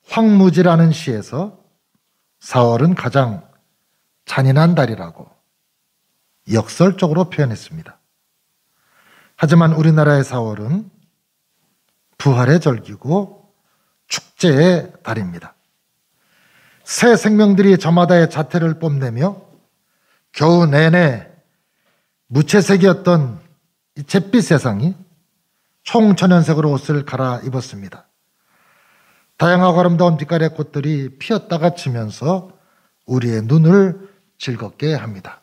황무지라는 시에서 4월은 가장 잔인한 달이라고 역설적으로 표현했습니다. 하지만 우리나라의 4월은 부활의 절기고 축제의 달입니다. 새 생명들이 저마다의 자태를 뽐내며 겨우 내내 무채색이었던 이 잿빛 세상이 총천연색으로 옷을 갈아입었습니다. 다양하고 아름다운 빛깔의 꽃들이 피었다가 지면서 우리의 눈을 즐겁게 합니다.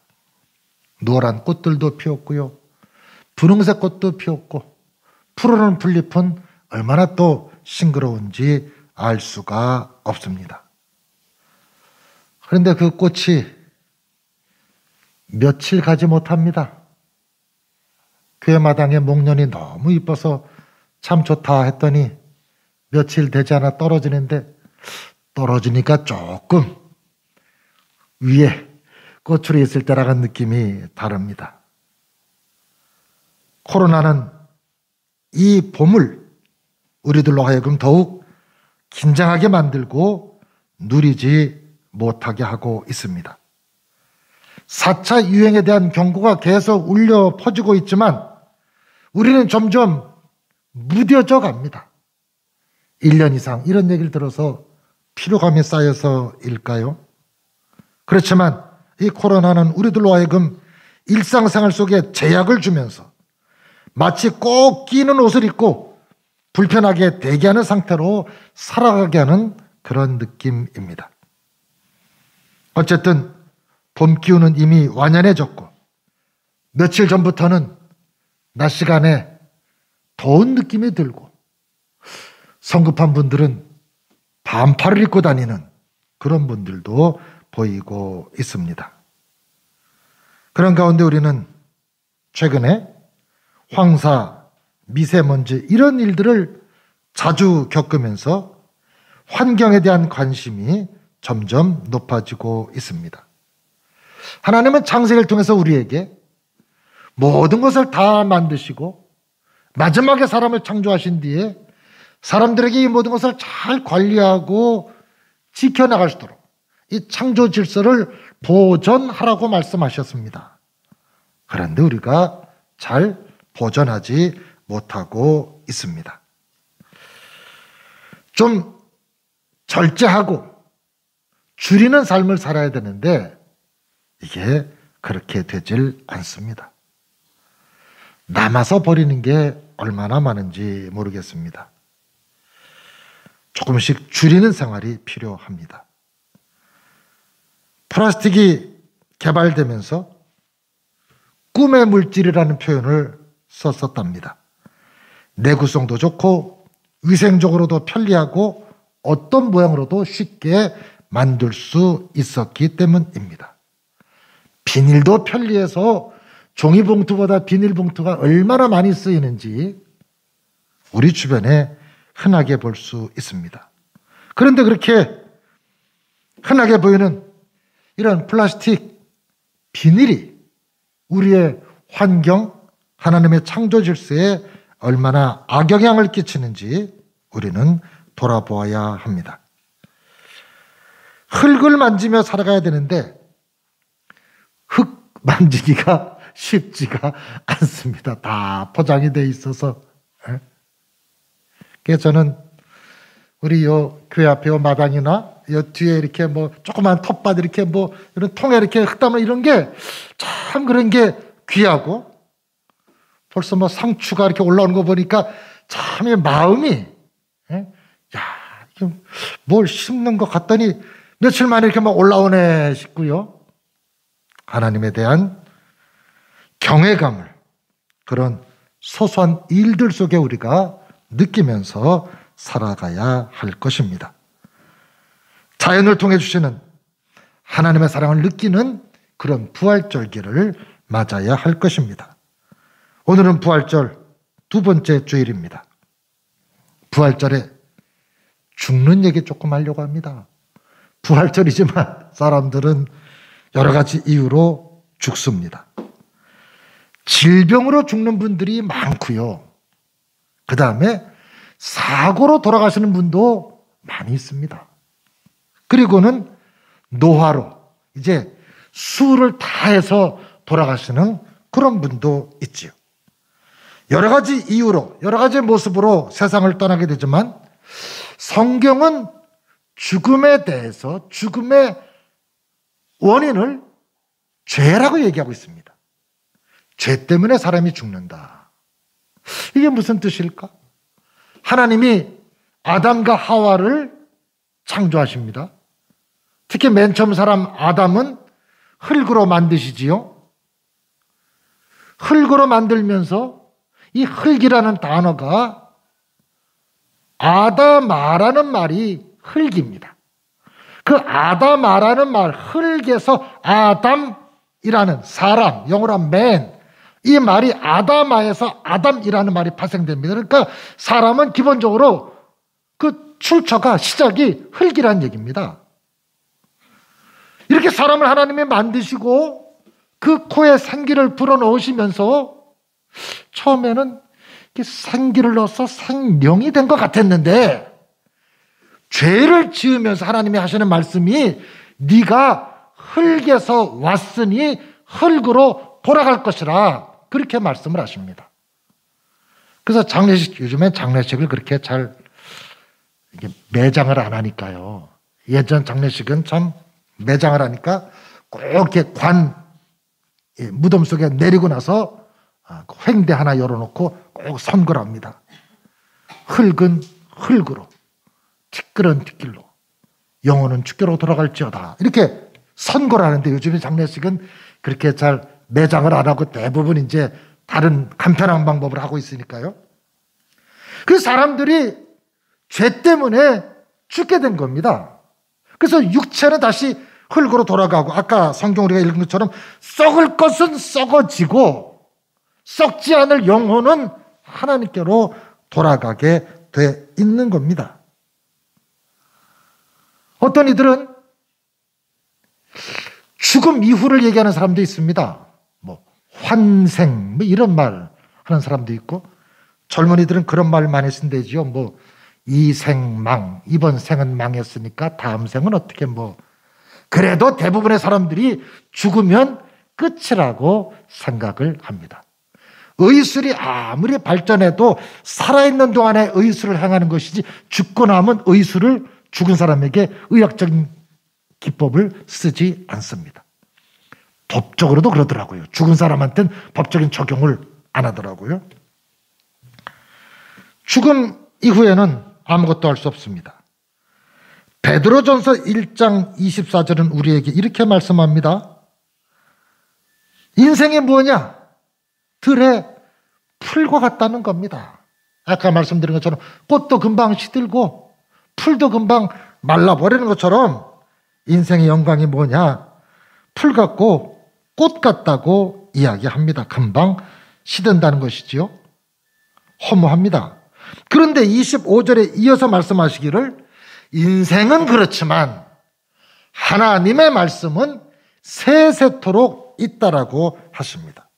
노란 꽃들도 피었고요. 분홍색 꽃도 피었고 푸르른 풀잎은 얼마나 또 싱그러운지 알 수가 없습니다. 그런데 그 꽃이 며칠 가지 못합니다. 교회 마당에 목련이 너무 이뻐서 참 좋다 했더니 며칠 되지 않아 떨어지는데 떨어지니까 조금 위에 꽃으로 있을 때랑은 느낌이 다릅니다. 코로나는 이 봄을 우리들로 하여금 더욱 긴장하게 만들고 누리지 못하게 하고 있습니다. 4차 유행에 대한 경고가 계속 울려 퍼지고 있지만 우리는 점점 무뎌져 갑니다. 1년 이상 이런 얘기를 들어서 피로감이 쌓여서일까요? 그렇지만 이 코로나는 우리들로 하여금 일상생활 속에 제약을 주면서 마치 꼭 끼는 옷을 입고 불편하게 대기하는 상태로 살아가게 하는 그런 느낌입니다. 어쨌든 봄 기운은 이미 완연해졌고 며칠 전부터는 낮 시간에 더운 느낌이 들고 성급한 분들은 반팔을 입고 다니는 그런 분들도 보이고 있습니다. 그런 가운데 우리는 최근에 황사, 미세먼지 이런 일들을 자주 겪으면서 환경에 대한 관심이 점점 높아지고 있습니다. 하나님은 창세기를 통해서 우리에게 모든 것을 다 만드시고 마지막에 사람을 창조하신 뒤에 사람들에게 이 모든 것을 잘 관리하고 지켜나갈 수 있도록 이 창조 질서를 보존하라고 말씀하셨습니다. 그런데 우리가 잘 보존하지 못하고 있습니다. 좀 절제하고 줄이는 삶을 살아야 되는데 이게 그렇게 되질 않습니다. 남아서 버리는 게 얼마나 많은지 모르겠습니다. 조금씩 줄이는 생활이 필요합니다. 플라스틱이 개발되면서 꿈의 물질이라는 표현을 썼었답니다. 내구성도 좋고 위생적으로도 편리하고 어떤 모양으로도 쉽게 만들 수 있었기 때문입니다. 비닐도 편리해서 종이봉투보다 비닐봉투가 얼마나 많이 쓰이는지 우리 주변에 흔하게 볼 수 있습니다. 그런데 그렇게 흔하게 보이는 이런 플라스틱, 비닐이 우리의 환경, 하나님의 창조 질서에 얼마나 악영향을 끼치는지 우리는 돌아보아야 합니다. 흙을 만지며 살아가야 되는데 흙 만지기가 쉽지가 않습니다. 다 포장이 돼 있어서. 그래서 저는 우리 요 교회 앞에 요 마당이나 요 뒤에 이렇게 뭐 조그만 텃밭 이렇게 뭐 이런 통에 이렇게 흙 담아 이런 게 참 그런 게 귀하고 벌써 뭐 상추가 이렇게 올라오는 거 보니까 참 마음이 야, 뭘 심는 것 같더니 며칠 만에 이렇게 막 올라오네 싶고요. 하나님에 대한 경외감을 그런 소소한 일들 속에 우리가 느끼면서 살아가야 할 것입니다. 자연을 통해 주시는 하나님의 사랑을 느끼는 그런 부활절기를 맞아야 할 것입니다. 오늘은 부활절 두 번째 주일입니다. 부활절에 죽는 얘기 조금 하려고 합니다. 부활절이지만 사람들은 여러 가지 이유로 죽습니다. 질병으로 죽는 분들이 많고요. 그 다음에 사고로 돌아가시는 분도 많이 있습니다. 그리고는 노화로 이제 수를 다해서 돌아가시는 그런 분도 있지요. 여러 가지 이유로, 여러 가지 모습으로 세상을 떠나게 되지만 성경은 죽음에 대해서 죽음의 원인을 죄라고 얘기하고 있습니다. 죄 때문에 사람이 죽는다. 이게 무슨 뜻일까? 하나님이 아담과 하와를 창조하십니다. 특히 맨 처음 사람 아담은 흙으로 만드시지요. 흙으로 만들면서 이 흙이라는 단어가 아다마라는 말이 흙입니다. 그 아다마라는 말, 흙에서 아담이라는 사람, 영어로 man, 이 말이 아다마에서 아담이라는 말이 파생됩니다. 그러니까 사람은 기본적으로 그 출처가 시작이 흙이라는 얘기입니다. 이렇게 사람을 하나님이 만드시고 그 코에 생기를 불어넣으시면서 처음에는 생기를 넣어서 생명이 된 것 같았는데 죄를 지으면서 하나님이 하시는 말씀이 네가 흙에서 왔으니 흙으로 돌아갈 것이라 그렇게 말씀을 하십니다. 그래서 장례식, 요즘엔 장례식을 그렇게 잘 매장을 안 하니까요. 예전 장례식은 참 매장을 하니까 꼭 이렇게 무덤 속에 내리고 나서 횡대 하나 열어놓고 꼭 선거를 합니다. 흙은 흙으로, 티끌은 티끌로, 영혼은 주께로 돌아갈지어다. 이렇게 선거를 하는데 요즘에 장례식은 그렇게 잘 매장을 안 하고 대부분 이제 다른 간편한 방법을 하고 있으니까요. 그 사람들이 죄 때문에 죽게 된 겁니다. 그래서 육체는 다시 흙으로 돌아가고 아까 성경 우리가 읽은 것처럼 썩을 것은 썩어지고 썩지 않을 영혼은 하나님께로 돌아가게 돼 있는 겁니다. 어떤 이들은 죽음 이후를 얘기하는 사람도 있습니다. 뭐 환생 뭐 이런 말 하는 사람도 있고 젊은이들은 그런 말 많이 쓴대지요. 뭐 이생망, 이번 생은 망했으니까 다음 생은 어떻게 뭐. 그래도 대부분의 사람들이 죽으면 끝이라고 생각을 합니다. 의술이 아무리 발전해도 살아있는 동안에 의술을 행하는 것이지 죽고 나면 의술을 죽은 사람에게 의학적인 기법을 쓰지 않습니다. 법적으로도 그러더라고요. 죽은 사람한테는 법적인 적용을 안 하더라고요. 죽음 이후에는 아무것도 할 수 없습니다. 베드로전서 1장 24절은 우리에게 이렇게 말씀합니다. 인생이 뭐냐? 들의 풀과 같다는 겁니다. 아까 말씀드린 것처럼 꽃도 금방 시들고 풀도 금방 말라버리는 것처럼 인생의 영광이 뭐냐? 풀 같고 꽃 같다고 이야기합니다. 금방 시든다는 것이지요. 허무합니다. 그런데 25절에 이어서 말씀하시기를 인생은 그렇지만 하나님의 말씀은 세세토록 있다라고 하십니다.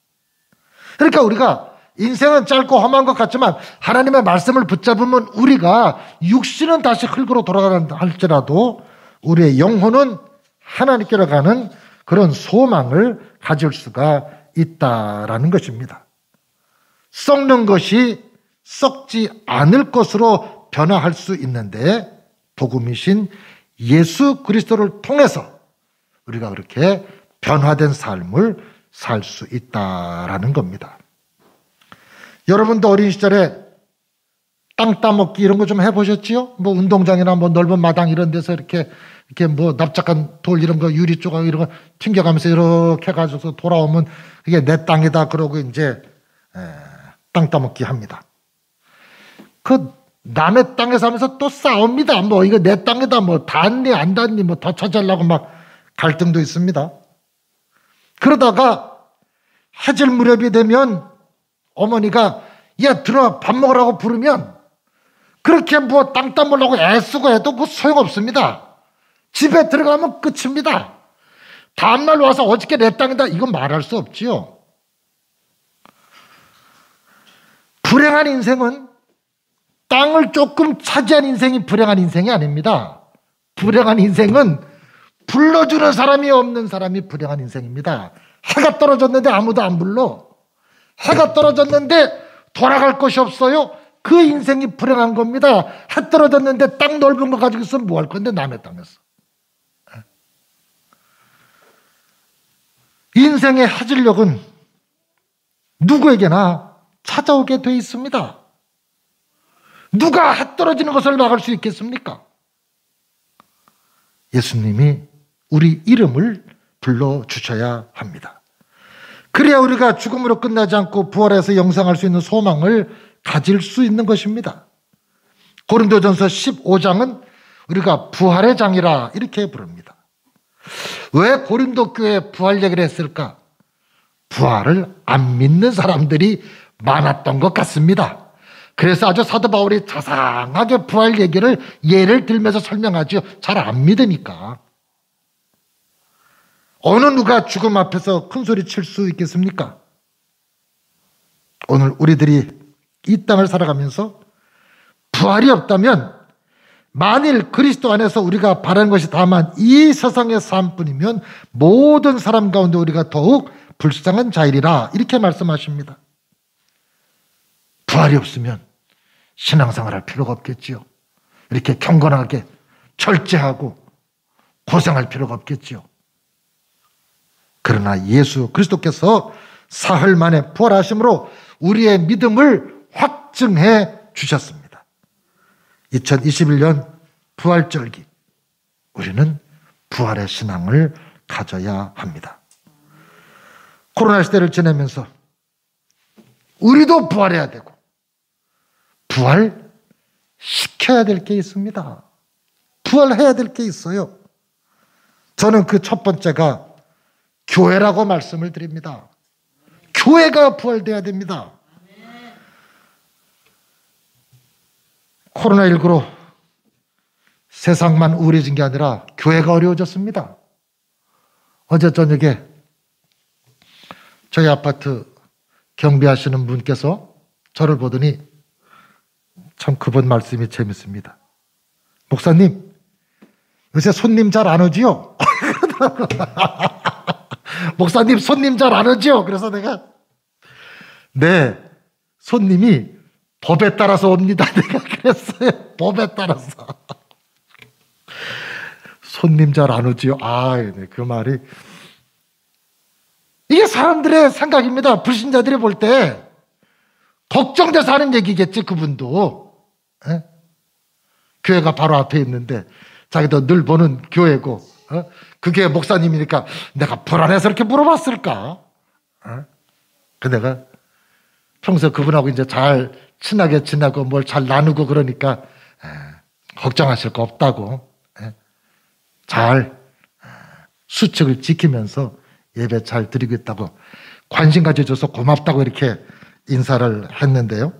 그러니까 우리가 인생은 짧고 험한 것 같지만 하나님의 말씀을 붙잡으면 우리가 육신은 다시 흙으로 돌아간다 할지라도 우리의 영혼은 하나님께로 가는 그런 소망을 가질 수가 있다라는 것입니다. 썩는 것이 썩지 않을 것으로 변화할 수 있는데 복음이신 예수 그리스도를 통해서 우리가 그렇게 변화된 삶을 살 수 있다라는 겁니다. 여러분도 어린 시절에 땅 따먹기 이런 거 좀 해보셨지요? 뭐 운동장이나 뭐 넓은 마당 이런 데서 이렇게 뭐 납작한 돌 이런 거 유리 조각 이런 거 튕겨가면서 이렇게 가져서 돌아오면 그게 내 땅이다 그러고 이제 땅 따먹기 합니다. 그 남의 땅에 사면서 또 싸웁니다. 뭐 이거 내 땅이다 뭐 닿니 안 닿니 뭐 더 찾으려고 막 갈등도 있습니다. 그러다가 해질 무렵이 되면 어머니가 야 들어와 밥 먹으라고 부르면 그렇게 뭐 땅 따먹으려고 애쓰고 해도 뭐 소용없습니다. 집에 들어가면 끝입니다. 다음날 와서 어저께 내 땅이다 이건 말할 수 없지요. 불행한 인생은 땅을 조금 차지한 인생이 불행한 인생이 아닙니다. 불행한 인생은 불러주는 사람이 없는 사람이 불행한 인생입니다. 해가 떨어졌는데 아무도 안 불러. 해가 떨어졌는데 돌아갈 곳이 없어요. 그 인생이 불행한 겁니다. 해 떨어졌는데 땅 넓은 거 가지고 있으면 뭐 할 건데 남의 땅에서. 인생의 해질녘은 누구에게나 찾아오게 돼 있습니다. 누가 해 떨어지는 것을 막을 수 있겠습니까? 예수님이 우리 이름을 불러주셔야 합니다. 그래야 우리가 죽음으로 끝나지 않고 부활해서 영생할 수 있는 소망을 가질 수 있는 것입니다. 고린도전서 15장은 우리가 부활의 장이라 이렇게 부릅니다. 왜 고린도 교회에 부활 얘기를 했을까? 부활을 안 믿는 사람들이 많았던 것 같습니다. 그래서 아주 사도 바울이 자상하게 부활 얘기를 예를 들면서 설명하죠. 잘 안 믿으니까. 어느 누가 죽음 앞에서 큰 소리 칠 수 있겠습니까? 오늘 우리들이 이 땅을 살아가면서 부활이 없다면, 만일 그리스도 안에서 우리가 바라는 것이 다만 이 세상의 삶뿐이면 모든 사람 가운데 우리가 더욱 불쌍한 자이리라 이렇게 말씀하십니다. 부활이 없으면 신앙생활 할 필요가 없겠지요. 이렇게 경건하게 절제하고 고생할 필요가 없겠지요. 그러나 예수 그리스도께서 사흘 만에 부활하심으로 우리의 믿음을 확증해 주셨습니다. 2021년 부활절기, 우리는 부활의 신앙을 가져야 합니다. 코로나 시대를 지내면서 우리도 부활해야 되고 부활시켜야 될 게 있습니다. 부활해야 될 게 있어요. 저는 그 첫 번째가 교회라고 말씀을 드립니다. 교회가 부활돼야 됩니다. 코로나19로 세상만 우울해진 게 아니라 교회가 어려워졌습니다. 어제 저녁에 저희 아파트 경비하시는 분께서 저를 보더니 참 그분 말씀이 재밌습니다. 목사님, 요새 손님 잘 안 오지요? 목사님, 손님 잘 안 오지요? 그래서 내가 네, 손님이 법에 따라서 옵니다. 내가 그랬어요. 법에 따라서. 손님 잘 안 오지요? 네, 그 말이 이게 사람들의 생각입니다. 불신자들이 볼 때 걱정돼서 하는 얘기겠지, 그분도. 에? 교회가 바로 앞에 있는데 자기도 늘 보는 교회고 그게 목사님이니까 내가 불안해서 이렇게 물어봤을까? 그 내가 평소 그분하고 이제 잘 친하게 지내고 뭘 잘 나누고 그러니까 걱정하실 거 없다고 잘 수칙을 지키면서 예배 잘 드리고 있다고 관심 가져줘서 고맙다고 이렇게 인사를 했는데요.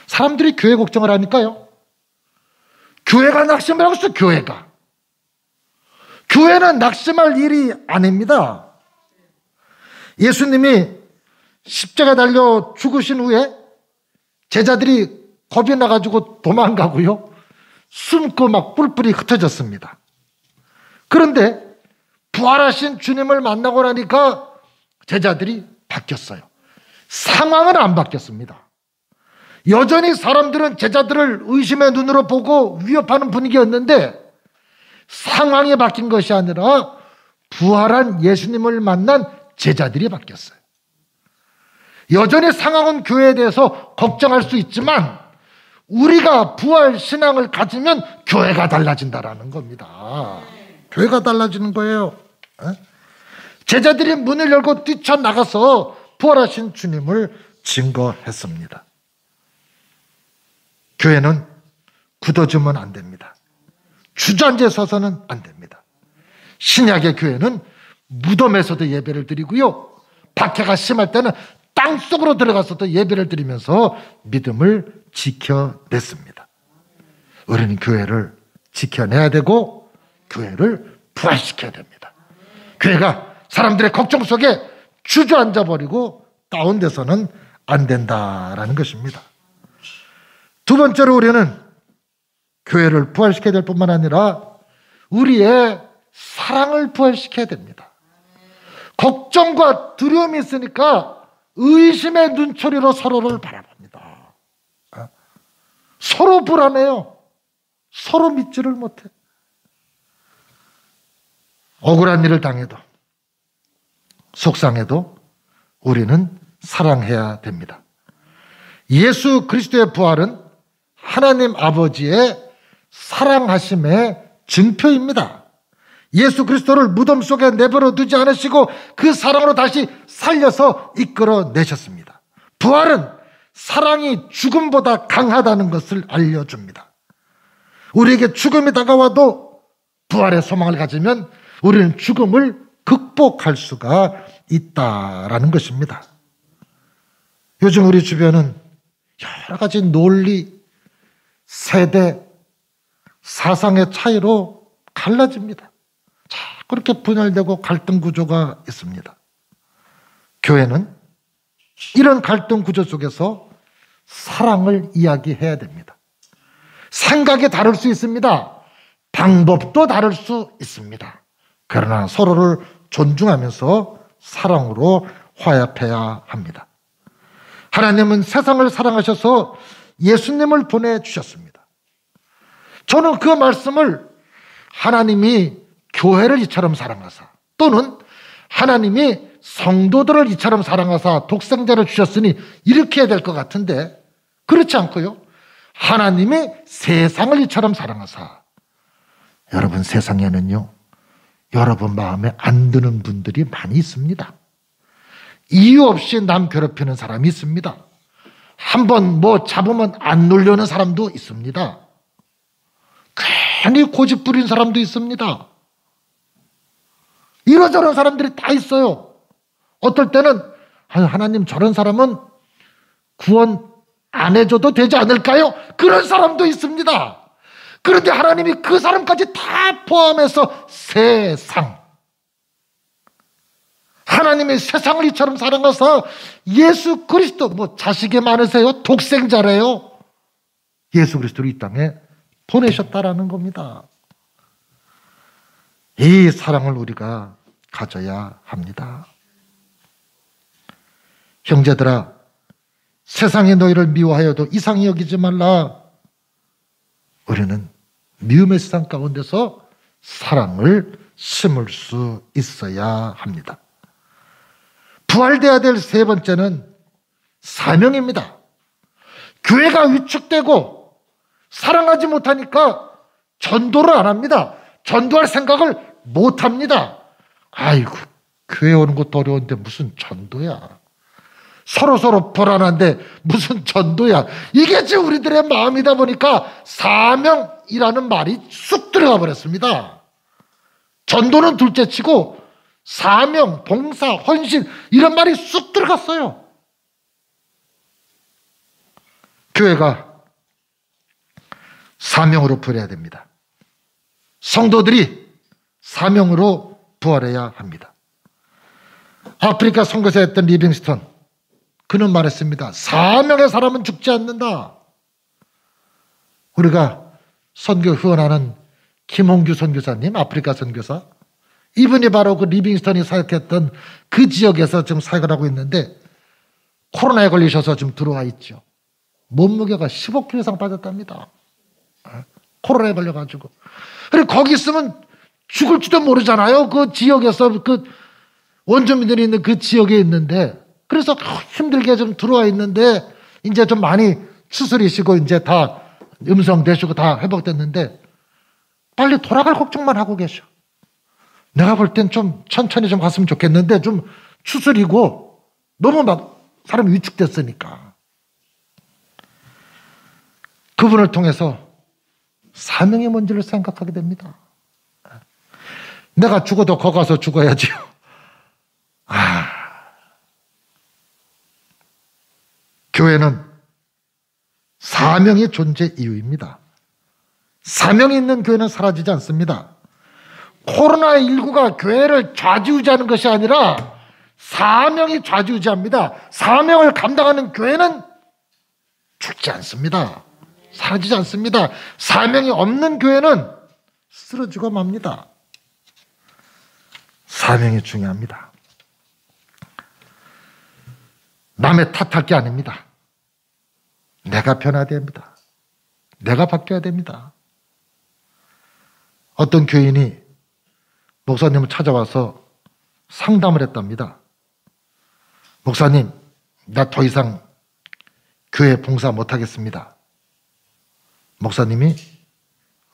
사람들이 교회 걱정을 하니까요. 교회가 낙심을 하고 있어. 교회는 낙심할 일이 아닙니다. 예수님이 십자가 달려 죽으신 후에 제자들이 겁이 나가지고 도망가고요. 숨고 막 뿔뿔이 흩어졌습니다. 그런데 부활하신 주님을 만나고 나니까 제자들이 바뀌었어요. 상황은 안 바뀌었습니다. 여전히 사람들은 제자들을 의심의 눈으로 보고 위협하는 분위기였는데 상황이 바뀐 것이 아니라 부활한 예수님을 만난 제자들이 바뀌었어요. 여전히 상황은 교회에 대해서 걱정할 수 있지만 우리가 부활 신앙을 가지면 교회가 달라진다라는 겁니다. 교회가 달라지는 거예요. 제자들이 문을 열고 뛰쳐나가서 부활하신 주님을 증거했습니다. 교회는 굳어지면 안 됩니다. 주저앉아 서서는 안 됩니다. 신약의 교회는 무덤에서도 예배를 드리고요. 박해가 심할 때는 땅속으로 들어가서도 예배를 드리면서 믿음을 지켜냈습니다. 우리는 교회를 지켜내야 되고 교회를 부활시켜야 됩니다. 교회가 사람들의 걱정 속에 주저앉아 버리고 다운돼서는 안 된다라는 것입니다. 두 번째로 우리는 교회를 부활시켜야 될 뿐만 아니라 우리의 사랑을 부활시켜야 됩니다. 걱정과 두려움이 있으니까 의심의 눈초리로 서로를 바라봅니다. 서로 불안해요. 서로 믿지를 못해. 억울한 일을 당해도 속상해도 우리는 사랑해야 됩니다. 예수 그리스도의 부활은 하나님 아버지의 사랑하심의 증표입니다. 예수 그리스도를 무덤 속에 내버려 두지 않으시고 그 사랑으로 다시 살려서 이끌어내셨습니다. 부활은 사랑이 죽음보다 강하다는 것을 알려줍니다. 우리에게 죽음이 다가와도 부활의 소망을 가지면 우리는 죽음을 극복할 수가 있다라는 것입니다. 요즘 우리 주변은 여러 가지 논리, 세대, 사상의 차이로 갈라집니다. 자꾸 이렇게 분열되고 갈등 구조가 있습니다. 교회는 이런 갈등 구조 속에서 사랑을 이야기해야 됩니다. 생각이 다를 수 있습니다. 방법도 다를 수 있습니다. 그러나 서로를 존중하면서 사랑으로 화합해야 합니다. 하나님은 세상을 사랑하셔서 예수님을 보내주셨습니다. 저는 그 말씀을 하나님이 교회를 이처럼 사랑하사 또는 하나님이 성도들을 이처럼 사랑하사 독생자를 주셨으니 이렇게 해야 될 것 같은데 그렇지 않고요. 하나님이 세상을 이처럼 사랑하사. 여러분, 세상에는요 여러분 마음에 안 드는 분들이 많이 있습니다. 이유 없이 남 괴롭히는 사람이 있습니다. 한번 뭐 잡으면 안 놀려는 사람도 있습니다. 괜히 고집 부린 사람도 있습니다. 이러저런 사람들이 다 있어요. 어떨 때는 하나님 저런 사람은 구원 안 해줘도 되지 않을까요? 그런 사람도 있습니다. 그런데 하나님이 그 사람까지 다 포함해서 세상, 하나님의 세상을 이처럼 사랑하사 예수 그리스도, 뭐 자식이 많으세요? 독생자래요. 예수 그리스도를 이 땅에 보내셨다라는 겁니다. 이 사랑을 우리가 가져야 합니다. 형제들아, 세상이 너희를 미워하여도 이상히 여기지 말라. 우리는 미움의 세상 가운데서 사랑을 심을 수 있어야 합니다. 부활되어야 될 세 번째는 사명입니다. 교회가 위축되고 사랑하지 못하니까 전도를 안 합니다. 전도할 생각을 못 합니다. 아이고, 교회 오는 것도 어려운데 무슨 전도야. 서로 불안한데 무슨 전도야. 이게 지금 우리들의 마음이다 보니까 사명이라는 말이 쑥 들어가 버렸습니다. 전도는 둘째치고 사명, 봉사, 헌신 이런 말이 쑥 들어갔어요. 교회가 사명으로 부활해야 됩니다. 성도들이 사명으로 부활해야 합니다. 아프리카 선교사 했던 리빙스턴, 그는 말했습니다. 사명의 사람은 죽지 않는다. 우리가 선교 후원하는 김홍규 선교사님, 아프리카 선교사, 이분이 바로 그 리빙스턴이 사역했던 그 지역에서 지금 사역을 하고 있는데 코로나에 걸리셔서 지금 들어와 있죠. 몸무게가 15kg 이상 빠졌답니다. 코로나에 걸려가지고. 그리고 거기 있으면 죽을지도 모르잖아요. 그 지역에서 그 원주민들이 있는 그 지역에 있는데, 그래서 힘들게 좀 들어와 있는데 이제 좀 많이 추스리시고 이제 다 음성 되시고 다 회복됐는데 빨리 돌아갈 걱정만 하고 계셔. 내가 볼 땐 좀 천천히 좀 갔으면 좋겠는데 좀 추스리고 너무 막 사람이 위축됐으니까. 그분을 통해서 사명이 뭔지를 생각하게 됩니다. 내가 죽어도 거 가서 죽어야지요. 교회는 사명이 존재 이유입니다. 사명이 있는 교회는 사라지지 않습니다. 코로나19가 교회를 좌지우지하는 것이 아니라 사명이 좌지우지합니다. 사명을 감당하는 교회는 죽지 않습니다. 사라지지 않습니다. 사명이 없는 교회는 쓰러지고 맙니다. 사명이 중요합니다. 남의 탓할 게 아닙니다. 내가 변해야 됩니다. 내가 바뀌어야 됩니다. 어떤 교인이 목사님을 찾아와서 상담을 했답니다. 목사님, 나 더 이상 교회 봉사 못하겠습니다. 목사님이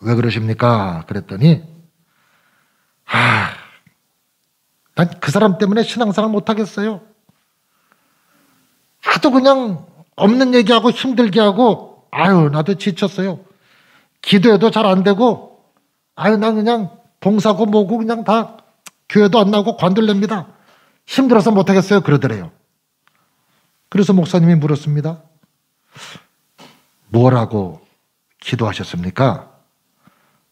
왜 그러십니까? 그랬더니 난 그 사람 때문에 신앙생활 못하겠어요. 하도 그냥 없는 얘기하고 힘들게 하고 나도 지쳤어요. 기도해도 잘 안 되고 난 그냥 봉사고 뭐고 그냥 다 교회도 안 나오고 관둘랍니다. 힘들어서 못하겠어요. 그러더래요. 그래서 목사님이 물었습니다. 뭐라고 기도하셨습니까?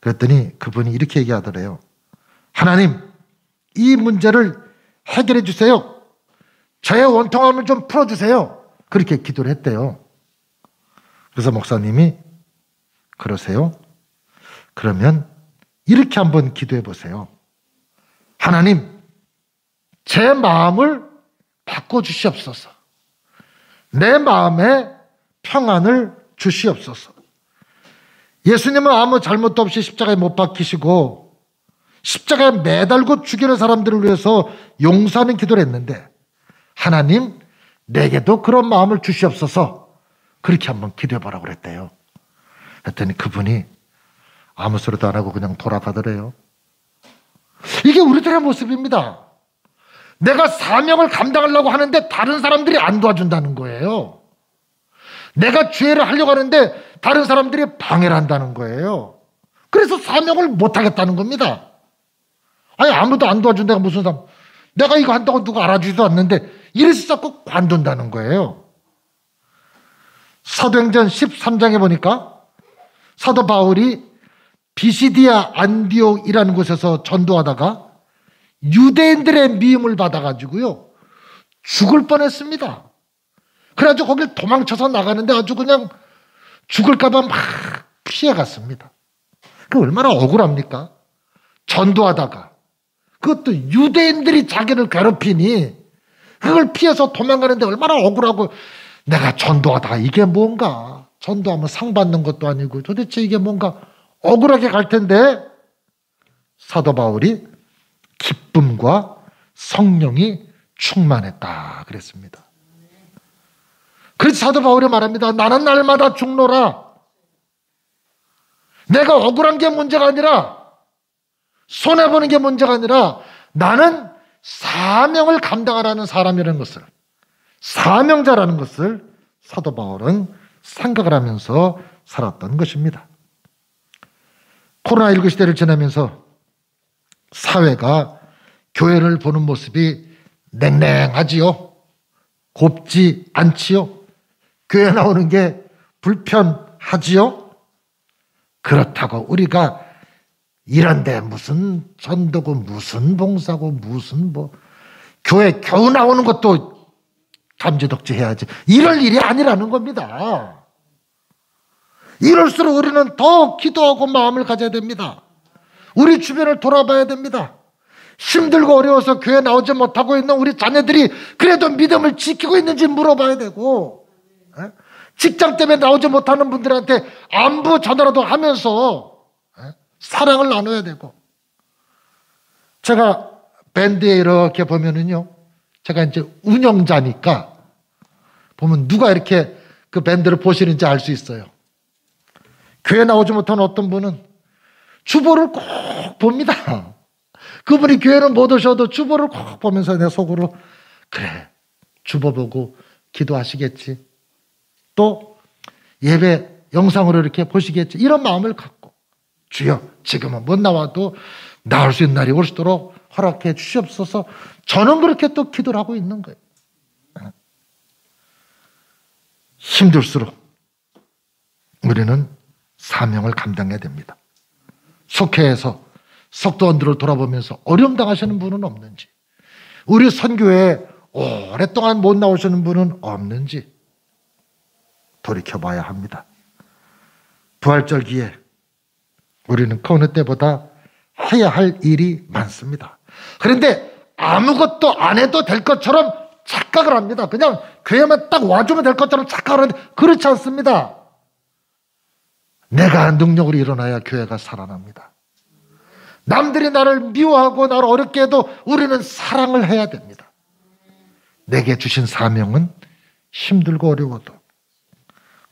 그랬더니 그분이 이렇게 얘기하더래요. 하나님, 이 문제를 해결해 주세요. 저의 원통함을 좀 풀어주세요. 그렇게 기도를 했대요. 그래서 목사님이 그러세요? 그러면 이렇게 한번 기도해 보세요. 하나님, 제 마음을 바꿔주시옵소서. 내 마음에 평안을 주시옵소서. 예수님은 아무 잘못도 없이 십자가에 못 박히시고 십자가에 매달고 죽이는 사람들을 위해서 용서하는 기도를 했는데 하나님, 내게도 그런 마음을 주시옵소서. 그렇게 한번 기도해 보라고 그랬대요. 그랬더니 그분이 아무 소리도 안 하고 그냥 돌아가더래요. 이게 우리들의 모습입니다. 내가 사명을 감당하려고 하는데 다른 사람들이 안 도와준다는 거예요. 내가 죄를 하려고 하는데 다른 사람들이 방해를 한다는 거예요. 그래서 사명을 못하겠다는 겁니다. 아무도 안 도와준다가 무슨 사람, 내가 이거 한다고 누가 알아주지도 않는데 이래서 자꾸 관둔다는 거예요. 사도행전 13장에 보니까 사도 바울이 비시디아 안디옥이라는 곳에서 전도하다가 유대인들의 미움을 받아가지고요 죽을 뻔했습니다. 그래가지고 거길 도망쳐서 나가는데 아주 그냥 죽을까봐 막 피해갔습니다. 그 얼마나 억울합니까? 전도하다가 그것도 유대인들이 자기를 괴롭히니 그걸 피해서 도망가는데 얼마나 억울하고, 내가 전도하다가 이게 뭔가, 전도하면 상 받는 것도 아니고 도대체 이게 뭔가 억울하게 갈 텐데 사도 바울이 기쁨과 성령이 충만했다 그랬습니다. 그래서 사도 바울이 말합니다. 나는 날마다 죽노라. 내가 억울한 게 문제가 아니라, 손해보는 게 문제가 아니라 나는 사명을 감당하라는 사람이라는 것을, 사명자라는 것을 사도 바울은 생각을 하면서 살았던 것입니다. 코로나19 시대를 지나면서 사회가 교회를 보는 모습이 냉랭하지요. 곱지 않지요. 교회 나오는 게 불편하지요. 그렇다고 우리가 이런데 무슨 전도고 무슨 봉사고 무슨 교회 겨우 나오는 것도 감지덕지 해야지, 이럴 일이 아니라는 겁니다. 이럴수록 우리는 더 기도하고 마음을 가져야 됩니다. 우리 주변을 돌아봐야 됩니다. 힘들고 어려워서 교회 나오지 못하고 있는 우리 자녀들이 그래도 믿음을 지키고 있는지 물어봐야 되고, 직장 때문에 나오지 못하는 분들한테 안부 전화라도 하면서 사랑을 나눠야 되고. 제가 밴드에 이렇게 보면은요, 제가 이제 운영자니까 보면 누가 이렇게 그 밴드를 보시는지 알 수 있어요. 교회 나오지 못한 어떤 분은 주보를 꼭 봅니다. 그분이 교회는 못 오셔도 주보를 꼭 보면서 내 속으로, 그래, 주보 보고 기도하시겠지, 또 예배 영상으로 이렇게 보시겠지, 이런 마음을 갖고 주여 지금은 못 나와도 나올 수 있는 날이 올 수 있도록 허락해 주시옵소서. 저는 그렇게 또 기도를 하고 있는 거예요. 힘들수록 우리는 사명을 감당해야 됩니다. 속회에서 석도원들을 돌아보면서 어려움 당하시는 분은 없는지, 우리 선교회에 오랫동안 못 나오시는 분은 없는지 돌이켜봐야 합니다. 부활절기에 우리는 그 어느 때보다 해야 할 일이 많습니다. 그런데 아무것도 안 해도 될 것처럼 착각을 합니다. 그냥 교회만 딱 와주면 될 것처럼 착각을 하는데 그렇지 않습니다. 내가 능력으로 일어나야 교회가 살아납니다. 남들이 나를 미워하고 나를 어렵게 해도 우리는 사랑을 해야 됩니다. 내게 주신 사명은 힘들고 어려워도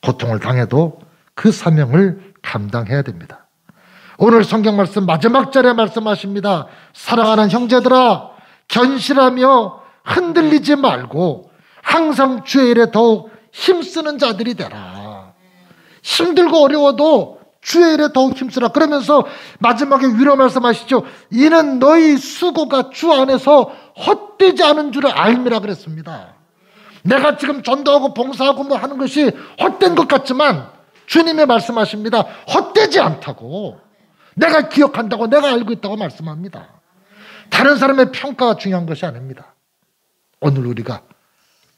고통을 당해도 그 사명을 감당해야 됩니다. 오늘 성경 말씀 마지막 절에 말씀하십니다. 사랑하는 형제들아, 견실하며 흔들리지 말고 항상 주의 일에 더욱 힘쓰는 자들이 되라. 힘들고 어려워도 주의 일에 더욱 힘쓰라. 그러면서 마지막에 위로 말씀하시죠. 이는 너희 수고가 주 안에서 헛되지 않은 줄을 알미라 그랬습니다. 내가 지금 전도하고 봉사하고 뭐 하는 것이 헛된 것 같지만 주님이 말씀하십니다. 헛되지 않다고. 내가 기억한다고, 내가 알고 있다고 말씀합니다. 다른 사람의 평가가 중요한 것이 아닙니다. 오늘 우리가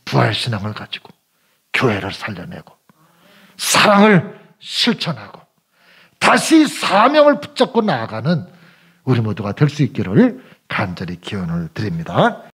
부활신앙을 가지고 교회를 살려내고 사랑을 실천하고 다시 사명을 붙잡고 나아가는 우리 모두가 될 수 있기를 간절히 기원을 드립니다.